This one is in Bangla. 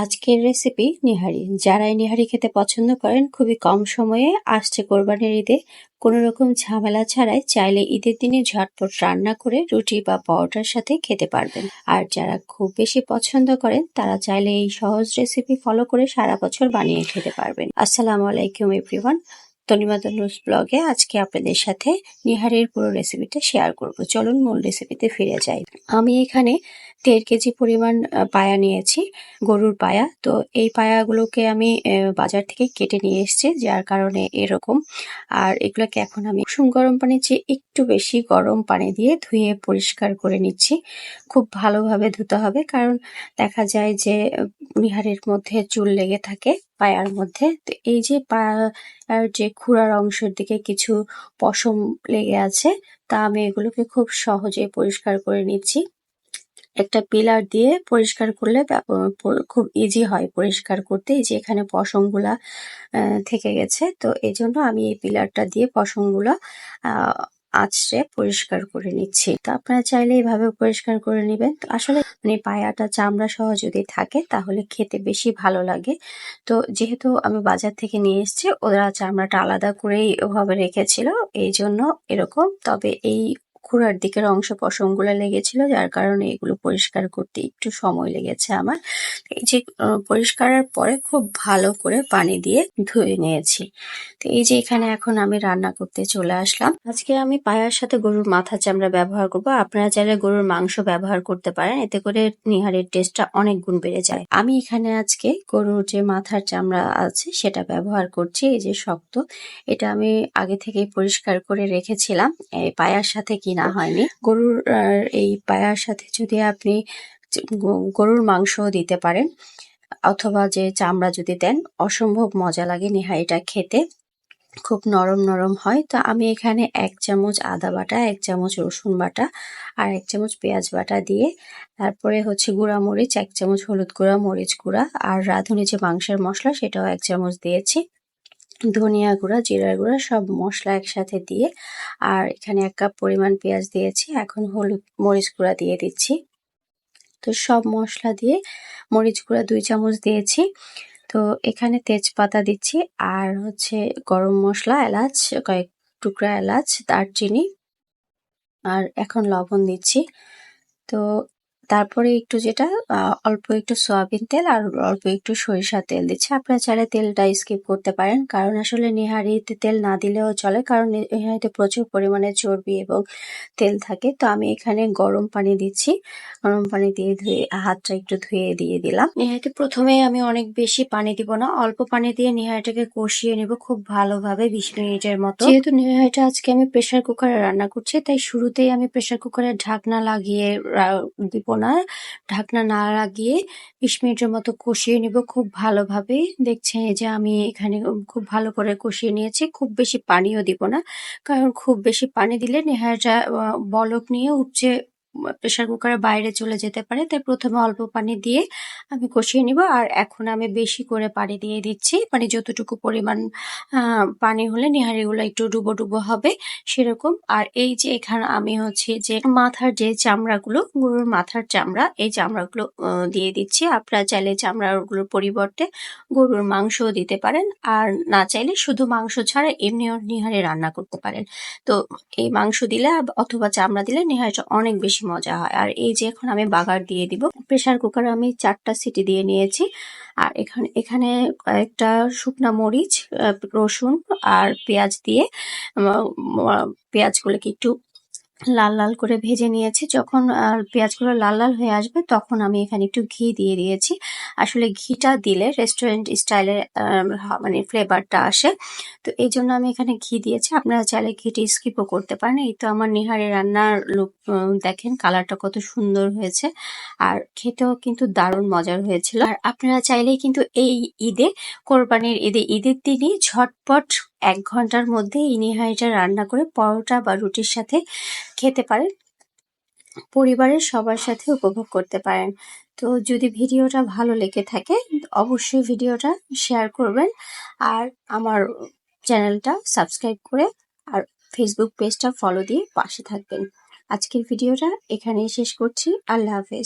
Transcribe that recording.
আজকের রেসিপি নিহারি। যারা এই নিহারি খেতে পছন্দ করেন, খুবই কম সময়ে আসছে কোরবানির ঈদে, কোনো রকম ঝামেলা ছাড়াই চাইলে ঈদের দিনে ঝটপট রান্না করে রুটি বা পরোটার সাথে খেতে পারবেন। আর যারা খুব বেশি পছন্দ করেন তারা চাইলে এই সহজ রেসিপি ফলো করে সারা বছর বানিয়ে খেতে পারবেন। আসসালামু আলাইকুম এভরিওয়ান। তনিমা তনুস ব্লগে আজকে আপনাদের সাথে নিহারির পুরো রেসিপিটা শেয়ার করব। চলুন মূল রেসিপিতে ফিরে যাই। আমি এখানে 1.5 কেজি পরিমাণ পায়া নিয়েছি, গরুর পায়া। তো এই পায়াগুলোকে আমি বাজার থেকে কেটে নিয়ে এসেছি, যার কারণে এরকম। আর এগুলোকে এখন আমি কুসুম গরম পানির চেয়ে একটু বেশি গরম পানি দিয়ে ধুয়ে পরিষ্কার করে নিচ্ছি। খুব ভালোভাবে ধুতে হবে, কারণ দেখা যায় যে নিহারের মধ্যে চুল লেগে থাকে পায়ার মধ্যে। তো এই যে পায়ার যে খুরার অংশের দিকে কিছু পশম লেগে আছে, তা আমি এগুলোকে খুব সহজে পরিষ্কার করে নিচ্ছি। একটা পিলার দিয়ে পরিষ্কার করলে খুব ইজি হয় পরিষ্কার করতে। এই যে এখানে পশমগুলা থেকে গেছে, তো এই জন্য আমি এই পিলারটা দিয়ে পশমগুলা আঁচড়ে পরিষ্কার করে নিচ্ছি। তো আপনারা চাইলে এইভাবে পরিষ্কার করে নেবেন। আসলে পায়াটা চামড়া সহ যদি থাকে তাহলে খেতে বেশি ভালো লাগে। তো যেহেতু আমি বাজার থেকে নিয়ে এসেছি, ওরা চামড়াটা আলাদা করেই ওভাবে রেখেছিল, এই জন্য এরকম। তবে এই খুরার দিকের অংশ পশমগুলো লেগেছিল, যার কারণে এগুলো পরিষ্কার করতে একটু সময় লেগেছে আমার। এই যে পরিষ্কারের পরে খুব ভালো করে পানি দিয়ে ধুয়ে নিয়েছি। তো এই যে এখানে এখন আমি রান্না করতে চলে আসলাম। আজকে আমি পায়ার সাথে গরুর মাথার চামড়া ব্যবহার করব। আপনারা চাইলে গরুর মাংস ব্যবহার করতে পারেন, এতে করে নিহারের টেস্টটা অনেক গুণ বেড়ে যায়। আমি এখানে আজকে গরুর যে মাথার চামড়া আছে সেটা ব্যবহার করছি। এই যে শক্ত, এটা আমি আগে থেকেই পরিষ্কার করে রেখেছিলাম, এই পায়ার সাথে কিনা হয়নি। গরুর এই পায়ার সাথে যদি আপনি গরুর মাংস দিতে পারেন অথবা যে চামড়া যদি দেন, অসম্ভব মজা লাগে নিহারিটা খেতে, খুব নরম নরম হয়। তো আমি এখানে 1 চামচ আদা বাটা, 1 চামচ রসুন বাটা আর 1 চামচ পেঁয়াজ বাটা দিয়ে, তারপরে হচ্ছে গুঁড়া মরিচ 1 চামচ, হলুদ গুঁড়া, মরিচ গুঁড়া আর রাঁধুনি যে মাংসের মশলা সেটাও 1 চামচ দিয়েছি, ধনিয়া গুঁড়া, জিরার গুঁড়া, সব মশলা একসাথে দিয়ে। আর এখানে 1 কাপ পরিমাণ পেঁয়াজ দিয়েছি। এখন হলুদ মরিচ গুঁড়া দিয়ে দিচ্ছি। তো সব মশলা দিয়ে মরিচ গুঁড়া 2 চামচ দিয়েছি। তো এখানে তেজপাতা দিচ্ছি আর হচ্ছে গরম মশলা, এলাচ, কয়েক টুকরা এলাচ, দারচিনি আর এখন লবণ দিচ্ছি। তো তারপরে একটু যেটা অল্প একটু সয়াবিন তেল আর অল্প একটু সরিষার তেল দিচ্ছি। আপনারা চাইলে তেলটা স্কিপ করতে পারেন, কারণ আসলে নেহারিতে তেল না দিলেও চলে, কারণ নেহারিতে প্রচুর পরিমাণে চর্বি এবং তেল থাকে। তো আমি এখানে গরম পানি দিচ্ছি, গরম পানি দিয়ে ধুয়ে হাতটা একটু ধুয়ে দিয়ে দিলাম। নেহারিতে প্রথমে আমি অনেক বেশি পানি দিব না, অল্প পানি দিয়ে নেহারিটাকে কষিয়ে নেব খুব ভালোভাবে 20 মিনিটের মতো। যেহেতু নেহারিটা আজকে আমি প্রেসার কুকারে রান্না করছি, তাই শুরুতেই আমি প্রেসার কুকারের ঢাকনা লাগিয়ে দিব না। ঢাকনা না লাগিয়ে 20 মিনিটের মতো কষিয়ে নিব খুব ভালোভাবে। দেখছেন এই যে আমি এখানে খুব ভালো করে কষিয়ে নিয়েছি। খুব বেশি পানিও দিব না, কারণ খুব বেশি পানি দিলে নেহারিটা বলক নিয়ে উপচে প্রেসার কুকারের বাইরে চলে যেতে পারে। তাই প্রথমে অল্প পানি দিয়ে আমি কষিয়ে নিব। আর এখন আমি বেশি করে পানি দিয়ে দিচ্ছি, মানে যতটুকু পরিমাণ পানি হলে নেহারিগুলো একটু ডুবো ডুবো হবে সেরকম। আর এই যে এখানে আমি হচ্ছে যে মাথার যে চামড়াগুলো, গরুর মাথার চামড়া, এই চামড়াগুলো দিয়ে দিচ্ছি। আপনারা চাইলে চামড়াগুলোর পরিবর্তে গরুর মাংসও দিতে পারেন, আর না চাইলে শুধু মাংস ছাড়া এমনিও নিহারি রান্না করতে পারেন। তো এই মাংস দিলে অথবা চামড়া দিলে নেহারিটা অনেক বেশি মজা হয়। আর এই যে এখন আমি বাগার দিয়ে দিব। প্রেসার কুকারে আমি 4টা সিটি দিয়ে নিয়েছি। আর এখানে কয়েকটা শুকনা মরিচ, রসুন আর পেঁয়াজ দিয়ে পেঁয়াজগুলোকে একটু লাল লাল করে ভেজে নিয়েছি। যখন পেঁয়াজগুলো লাল লাল হয়ে আসবে তখন আমি এখানে একটু ঘি দিয়ে দিয়েছি। আসলে ঘিটা দিলে রেস্টুরেন্ট স্টাইলে মানে ফ্লেভারটা আসে, তো এই জন্য আমি এখানে ঘি দিয়েছি। আপনারা চাইলে ঘিটা স্কিপও করতে পারেন। এই তো আমার নিহারি রান্নার লুক দেখেন, কালারটা কত সুন্দর হয়েছে আর খেতেও কিন্তু দারুণ মজার হয়েছিল। আর আপনারা চাইলেই কিন্তু এই ঈদে, কোরবানির ঈদে, ঈদের দিনই ঝটপট 1 ঘন্টার মধ্যে এই নিহারিটা রান্না করে পরোটা বা রুটির সাথে খেতে পারেন, পরিবারের সবার সাথে উপভোগ করতে পারেন। তো যদি ভিডিওটা ভালো লেগে থাকে অবশ্যই ভিডিওটা শেয়ার করবেন, আর আমার চ্যানেলটা সাবস্ক্রাইব করে আর ফেসবুক পেজটা ফলো দিয়ে পাশে থাকবেন। আজকের ভিডিওটা এখানেই শেষ করছি। আল্লাহ হাফেজ।